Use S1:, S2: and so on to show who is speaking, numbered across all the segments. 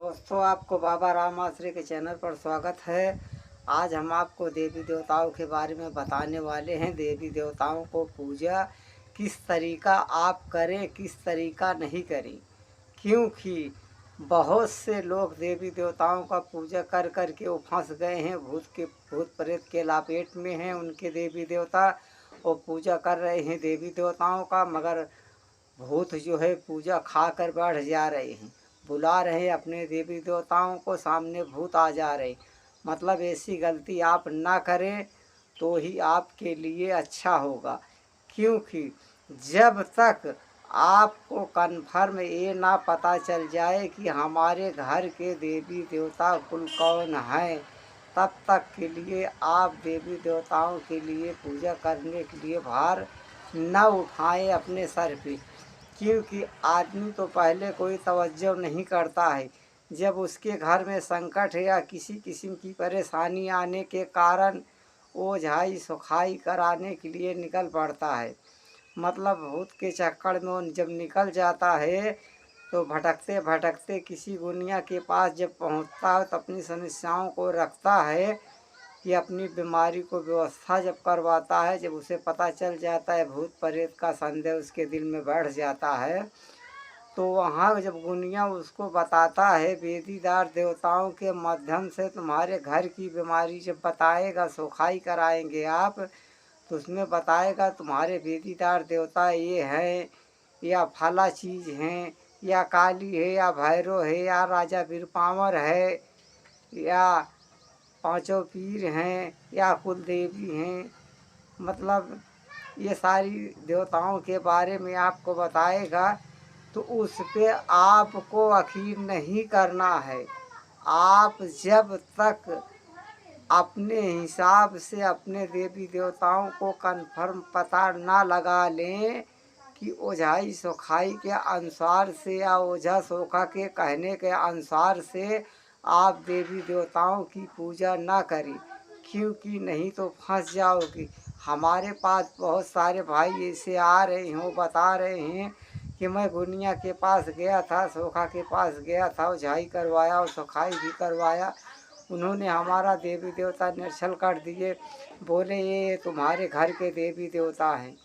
S1: दोस्तों, आपको बाबा राम आश्रय के चैनल पर स्वागत है। आज हम आपको देवी देवताओं के बारे में बताने वाले हैं। देवी देवताओं को पूजा किस तरीका आप करें, किस तरीका नहीं करें, क्योंकि बहुत से लोग देवी देवताओं का पूजा कर कर के वो फंस गए हैं। भूत प्रेत के लपेट में हैं उनके देवी देवता। वो पूजा कर रहे हैं देवी देवताओं का, मगर भूत जो है पूजा खा कर बढ़ जा रहे हैं। बुला रहे हैं अपने देवी देवताओं को, सामने भूत आ जा रहे। मतलब ऐसी गलती आप ना करें तो ही आपके लिए अच्छा होगा, क्योंकि जब तक आपको कन्फर्म ये ना पता चल जाए कि हमारे घर के देवी देवता कुल कौन हैं, तब तक के लिए आप देवी देवताओं के लिए पूजा करने के लिए भार न उठाएं अपने सर पे। क्योंकि आदमी तो पहले कोई तवज्जो नहीं करता है। जब उसके घर में संकट है या किसी किस्म की परेशानी आने के कारण ओझाई सुखाई कराने के लिए निकल पड़ता है। मतलब भूत के चक्कर में वो जब निकल जाता है तो भटकते भटकते किसी गुनिया के पास जब पहुंचता है तो अपनी समस्याओं को रखता है कि अपनी बीमारी को व्यवस्था जब करवाता है। जब उसे पता चल जाता है, भूत प्रेत का संदेह उसके दिल में बढ़ जाता है, तो वहाँ जब गुनिया उसको बताता है वेदीदार देवताओं के माध्यम से तुम्हारे घर की बीमारी जब बताएगा, सुखाई कराएंगे आप, तो उसमें बताएगा तुम्हारे वेदीदार देवता ये हैं, या फला चीज़ हैं, या काली है, या भैरव है, या राजा बीरपावर है, या पांचों पीर हैं, या कुल देवी हैं। मतलब ये सारी देवताओं के बारे में आपको बताएगा, तो उस पे आपको यकीन नहीं करना है। आप जब तक अपने हिसाब से अपने देवी देवताओं को कन्फर्म पता ना लगा लें कि ओझाई सोखाई के अनुसार से या ओझा सोखा के कहने के अनुसार से आप देवी देवताओं की पूजा ना करें, क्योंकि नहीं तो फंस जाओगे। हमारे पास बहुत सारे भाई ऐसे आ रहे हैं, वो बता रहे हैं कि मैं गुनिया के पास गया था, सोखा के पास गया था, ओझाई करवाया और सोखाई भी करवाया। उन्होंने हमारा देवी देवता निरछल कर दिए। बोले ये तुम्हारे घर के देवी देवता हैं।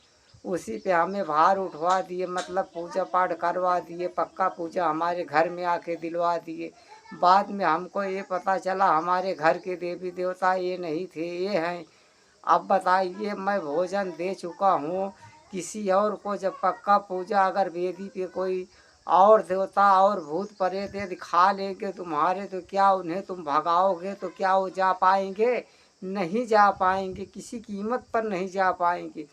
S1: उसी पे हमें भार उठवा दिए, मतलब पूजा पाठ करवा दिए, पक्का पूजा हमारे घर में आके दिलवा दिए। बाद में हमको ये पता चला हमारे घर के देवी देवता ये नहीं थे, ये हैं। अब बताइए, मैं भोजन दे चुका हूँ किसी और को, जब पक्का पूजा अगर वेदी पे कोई और देवता और भूत प्रेत यदि खा लेंगे तुम्हारे, तो क्या उन्हें तुम भगाओगे? तो क्या वो जा पाएंगे? नहीं जा पाएंगे, किसी कीमत पर नहीं जा पाएंगे।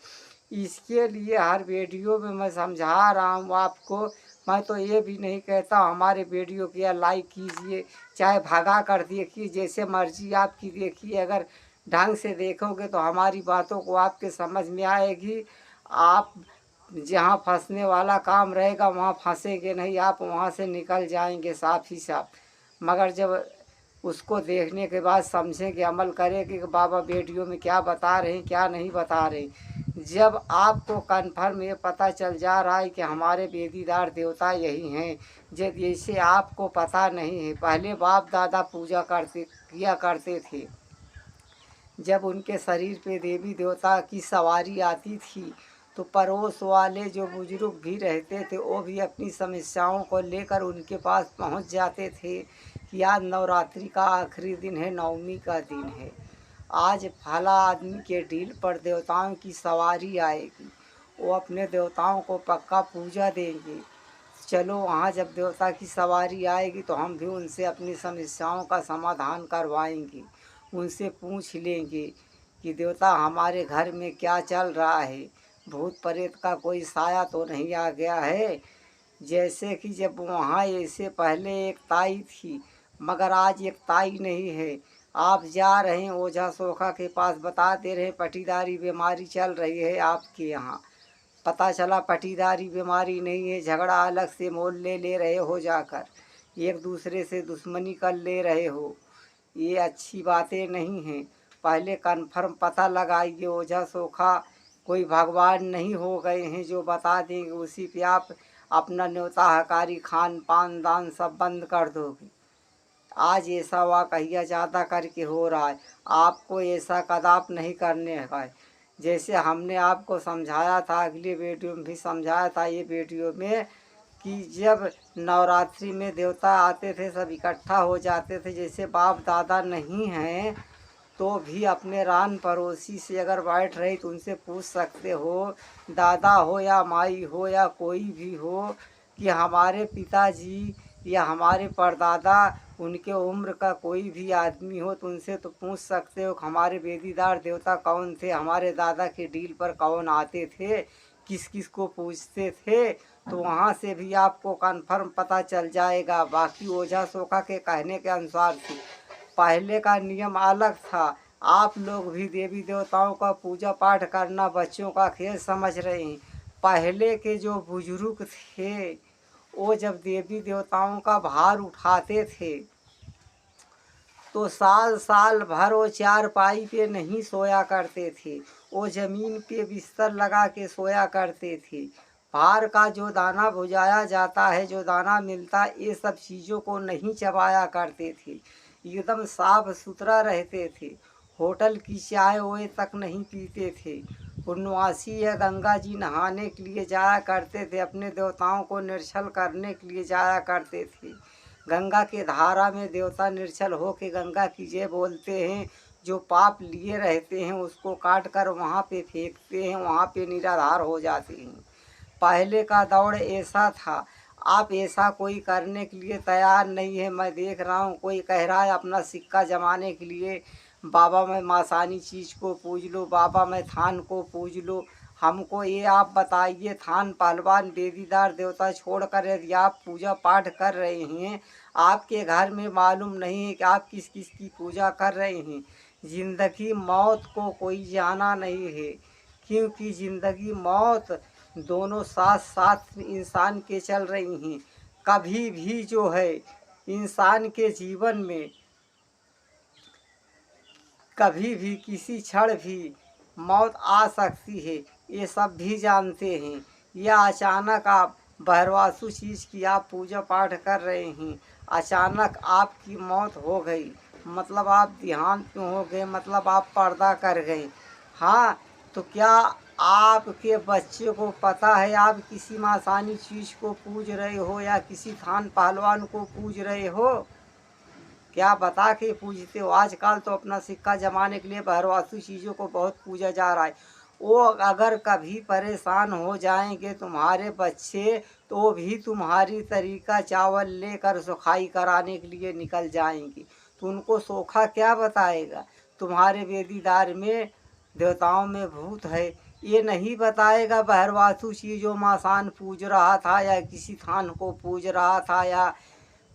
S1: इसके लिए हर वीडियो में मैं समझा रहा हूँ आपको। मैं तो ये भी नहीं कहता हमारे वीडियो को लाइक कीजिए, चाहे भगा कर देखिए, जैसे मर्जी आपकी देखिए। अगर ढंग से देखोगे तो हमारी बातों को आपके समझ में आएगी। आप जहाँ फंसने वाला काम रहेगा वहाँ फंसेंगे नहीं, आप वहाँ से निकल जाएंगे साफ ही साफ। मगर जब उसको देखने के बाद समझेंगे, अमल करेंगे कि बाबा वीडियो में क्या बता रहे हैं, क्या नहीं बता रहे। जब आपको कन्फर्म ये पता चल जा रहा है कि हमारे वेदीदार देवता यही हैं, जब जैसे आपको पता नहीं है, पहले बाप दादा पूजा किया करते थे। जब उनके शरीर पे देवी देवता की सवारी आती थी तो पड़ोस वाले जो बुजुर्ग भी रहते थे वो भी अपनी समस्याओं को लेकर उनके पास पहुंच जाते थे कि आज नवरात्रि का आखिरी दिन है, नवमी का दिन है, आज फला आदमी के डील पर देवताओं की सवारी आएगी, वो अपने देवताओं को पक्का पूजा देंगे। चलो वहाँ जब देवता की सवारी आएगी तो हम भी उनसे अपनी समस्याओं का समाधान करवाएंगे। उनसे पूछ लेंगे कि देवता हमारे घर में क्या चल रहा है, भूत प्रेत का कोई साया तो नहीं आ गया है। जैसे कि जब वहाँ ऐसे पहले एक ताई थी, मगर आज एक ताई नहीं है। आप जा रहे हैं ओझा सोखा के पास, बता दे रहे हैं पटीदारी बीमारी चल रही है आपके यहाँ। पता चला पटीदारी बीमारी नहीं है, झगड़ा अलग से मोल ले रहे हो, जाकर एक दूसरे से दुश्मनी कर ले रहे हो। ये अच्छी बातें नहीं हैं। पहले कन्फर्म पता लगाइए। ओझा सोखा कोई भगवान नहीं हो गए हैं जो बता देंगे उसी पे आप अपना न्योता हकारी खान पान दान सब बंद कर दोगे। आज ऐसा वाकया ज़्यादा करके हो रहा है। आपको ऐसा कदाप नहीं करने का है। जैसे हमने आपको समझाया था, अगली वीडियो में भी समझाया था, ये वीडियो में, कि जब नवरात्रि में देवता आते थे सब इकट्ठा हो जाते थे। जैसे बाप दादा नहीं हैं तो भी अपने रान पड़ोसी से अगर बैठ रही तो उनसे पूछ सकते हो, दादा हो या माई हो या कोई भी हो, कि हमारे पिताजी या हमारे परदादा, उनके उम्र का कोई भी आदमी हो तो उनसे तो पूछ सकते हो कि हमारे वेदीदार देवता कौन थे, हमारे दादा के डील पर कौन आते थे, किस किस को पूछते थे। तो वहाँ से भी आपको कन्फर्म पता चल जाएगा। बाकी ओझा सोखा के कहने के अनुसार से पहले का नियम अलग था। आप लोग भी देवी देवताओं का पूजा पाठ करना बच्चों का खेल समझ रहे हैं। पहले के जो बुजुर्ग थे वो जब देवी देवताओं का भार उठाते थे तो साल साल भर वो चारपाई पे नहीं सोया करते थे, वो ज़मीन पे बिस्तर लगा के सोया करते थे। भार का जो दाना भुजाया जाता है, जो दाना मिलता, ये सब चीज़ों को नहीं चबाया करते थे। एकदम साफ सुथरा रहते थे। होटल की चाय ओए तक नहीं पीते थे। पूर्णवासी या गंगा जी नहाने के लिए जाया करते थे, अपने देवताओं को निर्छल करने के लिए जाया करते थे। गंगा के धारा में देवता निर्छल हो के गंगा की जय बोलते हैं। जो पाप लिए रहते हैं उसको काट कर वहाँ पे फेंकते हैं, वहाँ पे निराधार हो जाते हैं। पहले का दौर ऐसा था। आप ऐसा कोई करने के लिए तैयार नहीं है। मैं देख रहा हूँ कोई कह रहा है अपना सिक्का जमाने के लिए, बाबा मैं मासानी चीज़ को पूज लो, बाबा मैं थान को पूज लो। हमको ये आप बताइए, थान पहलवान वेदीदार देवता छोड़कर यदि आप पूजा पाठ कर रहे हैं, आपके घर में मालूम नहीं है कि आप किस किस की पूजा कर रहे हैं। ज़िंदगी मौत को कोई जाना नहीं है, क्योंकि ज़िंदगी मौत दोनों साथ साथ इंसान के चल रही हैं। कभी भी जो है इंसान के जीवन में कभी भी किसी क्षण भी मौत आ सकती है, ये सब भी जानते हैं। या अचानक आप बहरवासु चीज़ की आप पूजा पाठ कर रहे हैं, अचानक आपकी मौत हो गई, मतलब आप देहांत में हो गए, मतलब आप पर्दा कर गए। हाँ, तो क्या आपके बच्चे को पता है आप किसी मासानी चीज़ को पूज रहे हो या किसी थान पहलवान को पूज रहे हो? क्या बता के पूजते हो? आजकल तो अपना सिक्का जमाने के लिए बहरवासु चीज़ों को बहुत पूजा जा रहा है। वो अगर कभी परेशान हो जाएंगे तुम्हारे बच्चे, तो भी तुम्हारी तरीका चावल लेकर सुखाई कराने के लिए निकल जाएंगे। तो उनको सोखा क्या बताएगा? तुम्हारे वेदीदार में देवताओं में भूत है, ये नहीं बताएगा। बहरवासु चीज़ों मासान पूज रहा था या किसी थान को पूज रहा था या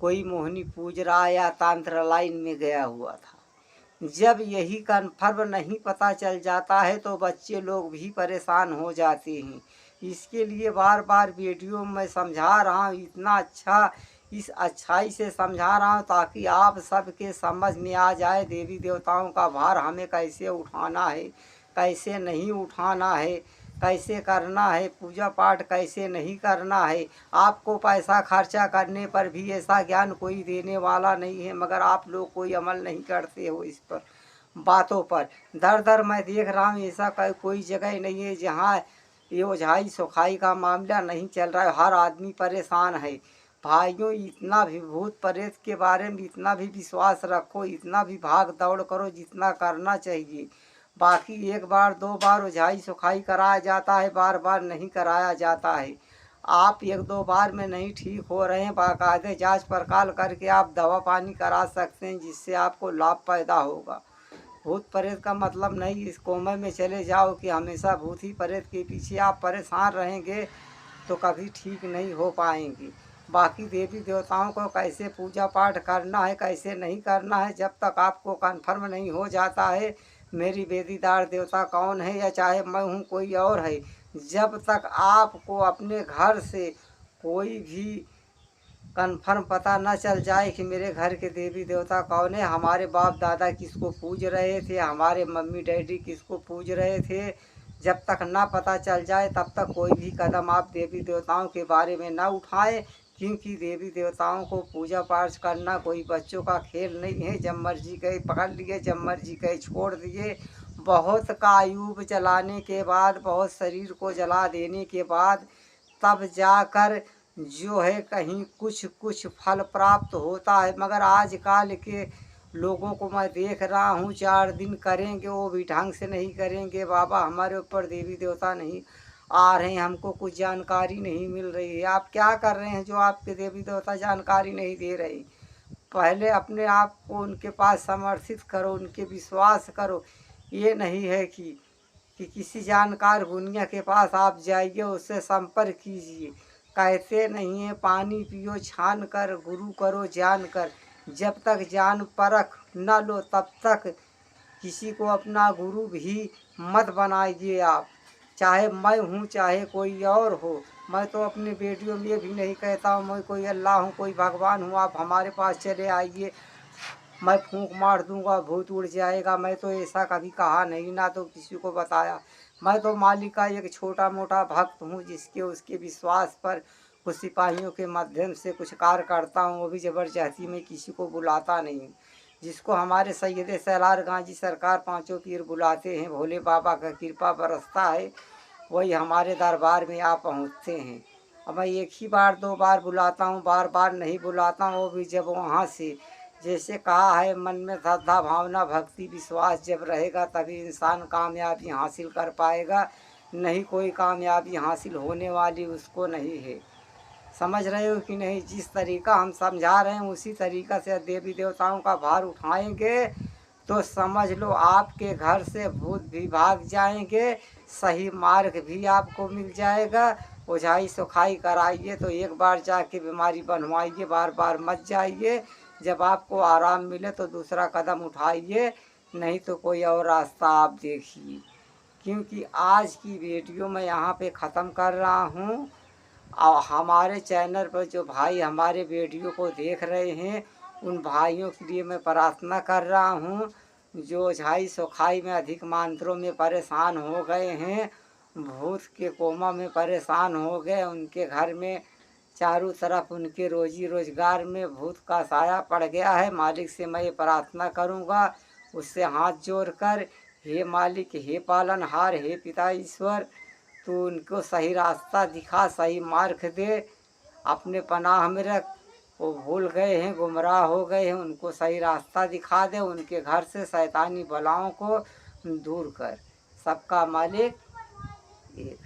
S1: कोई मोहिनी पूज रहा या तांत्र लाइन में गया हुआ था। जब यही कन्फर्म नहीं पता चल जाता है तो बच्चे लोग भी परेशान हो जाते हैं। इसके लिए बार बार वीडियो में समझा रहा हूँ, इतना अच्छा इस अच्छाई से समझा रहा हूँ ताकि आप सबके समझ में आ जाए देवी देवताओं का भार हमें कैसे उठाना है, कैसे नहीं उठाना है, कैसे करना है, पूजा पाठ कैसे नहीं करना है। आपको पैसा खर्चा करने पर भी ऐसा ज्ञान कोई देने वाला नहीं है, मगर आप लोग कोई अमल नहीं करते हो इस पर बातों पर। दर दर मैं देख रहा हूँ ऐसा कोई जगह नहीं है जहाँ ये ओझाई सोखाई का मामला नहीं चल रहा है। हर आदमी परेशान है। भाइयों, इतना भी भूत प्रेत के बारे में इतना भी विश्वास रखो, इतना भी भाग दौड़ करो जितना करना चाहिए। बाकी एक बार दो बार ओझाई सुखाई कराया जाता है, बार बार नहीं कराया जाता है। आप एक दो बार में नहीं ठीक हो रहे हैं, बाकायदे जांच पड़ताल करके आप दवा पानी करा सकते हैं, जिससे आपको लाभ पैदा होगा। भूत प्रेत का मतलब नहीं इस कोमे में चले जाओ कि हमेशा भूत ही प्रेत के पीछे आप परेशान रहेंगे तो कभी ठीक नहीं हो पाएंगे। बाकी देवी देवताओं को कैसे पूजा पाठ करना है, कैसे नहीं करना है, जब तक आपको कन्फर्म नहीं हो जाता है मेरी वेदीदार देवता कौन है या चाहे मैं हूँ कोई और है, जब तक आपको अपने घर से कोई भी कन्फर्म पता न चल जाए कि मेरे घर के देवी देवता कौन है, हमारे बाप दादा किसको पूज रहे थे, हमारे मम्मी डैडी किसको पूज रहे थे, जब तक ना पता चल जाए तब तक कोई भी कदम आप देवी देवताओं के बारे में ना उठाएं। क्योंकि देवी देवताओं को पूजा पाठ करना कोई बच्चों का खेल नहीं है। जब मर्जी गए पकड़ लिए, जब मर्जी गए छोड़ दिए। बहुत का आयुब जलाने के बाद, बहुत शरीर को जला देने के बाद तब जाकर जो है कहीं कुछ कुछ फल प्राप्त होता है। मगर आजकल के लोगों को मैं देख रहा हूँ 4 दिन करेंगे वो भी ढंग से नहीं करेंगे। बाबा हमारे ऊपर देवी देवता नहीं आ रहे हैं, हमको कुछ जानकारी नहीं मिल रही है। आप क्या कर रहे हैं जो आपके देवी देवता जानकारी नहीं दे रहे? पहले अपने आप को उनके पास समर्थित करो, उनके विश्वास करो। ये नहीं है कि किसी जानकार गुनिया के पास आप जाइए, उससे संपर्क कीजिए। कहते नहीं है पानी पियो छान कर, गुरु करो जान कर। जब तक जान परख न लो तब तक किसी को अपना गुरु भी मत बनाइए आप। चाहे मैं हूँ चाहे कोई और हो। मैं तो अपने वीडियो में ये भी नहीं कहता हूँ मैं कोई अल्लाह हूँ कोई भगवान हूँ, आप हमारे पास चले आइए मैं फूंक मार दूंगा भूत उड़ जाएगा। मैं तो ऐसा कभी कहा नहीं, ना तो किसी को बताया। मैं तो मालिक का एक छोटा मोटा भक्त हूँ जिसके उसके विश्वास पर कुछ सिपाहियों के माध्यम से कुछ कार्य करता हूँ। वो भी ज़बरदस्ती में किसी को बुलाता नहीं हूँ। जिसको हमारे सैयद सलार गांजी सरकार पांचों पीर बुलाते हैं, भोले बाबा का कृपा बरसता है, वही हमारे दरबार में आ पहुँचते हैं। अब मैं एक ही बार 2 बार बुलाता हूँ, बार बार नहीं बुलाता हूँ। वो भी जब वहाँ से जैसे कहा है मन में श्रद्धा भावना भक्ति विश्वास जब रहेगा तभी इंसान कामयाबी हासिल कर पाएगा। नहीं कोई कामयाबी हासिल होने वाली उसको नहीं है। समझ रहे हो कि नहीं? जिस तरीका हम समझा रहे हैं उसी तरीका से देवी देवताओं का भार उठाएंगे तो समझ लो आपके घर से भूत भी भाग जाएंगे, सही मार्ग भी आपको मिल जाएगा। ओझाई सुखाई कराइए तो एक बार जाके बीमारी बनवाइए, बार बार मत जाइए। जब आपको आराम मिले तो दूसरा कदम उठाइए, नहीं तो कोई और रास्ता आप देखिए। क्योंकि आज की वीडियो मैं यहाँ पे ख़त्म कर रहा हूँ। और हमारे चैनल पर जो भाई हमारे वीडियो को देख रहे हैं उन भाइयों के लिए मैं प्रार्थना कर रहा हूँ जो झाई सुखाई में अधिक मंत्रों में परेशान हो गए हैं, भूत के कोमा में परेशान हो गए, उनके घर में चारों तरफ उनके रोजी रोजगार में भूत का साया पड़ गया है। मालिक से मैं ये प्रार्थना करूँगा उससे हाथ जोड़कर, हे मालिक हे पालनहार हे पिता ईश्वर, तो उनको सही रास्ता दिखा, सही मार्ग दे, अपने पनाह में रख। वो भूल गए हैं गुमराह हो गए हैं, उनको सही रास्ता दिखा दे, उनके घर से शैतानी बलाओं को दूर कर। सबका मालिक एक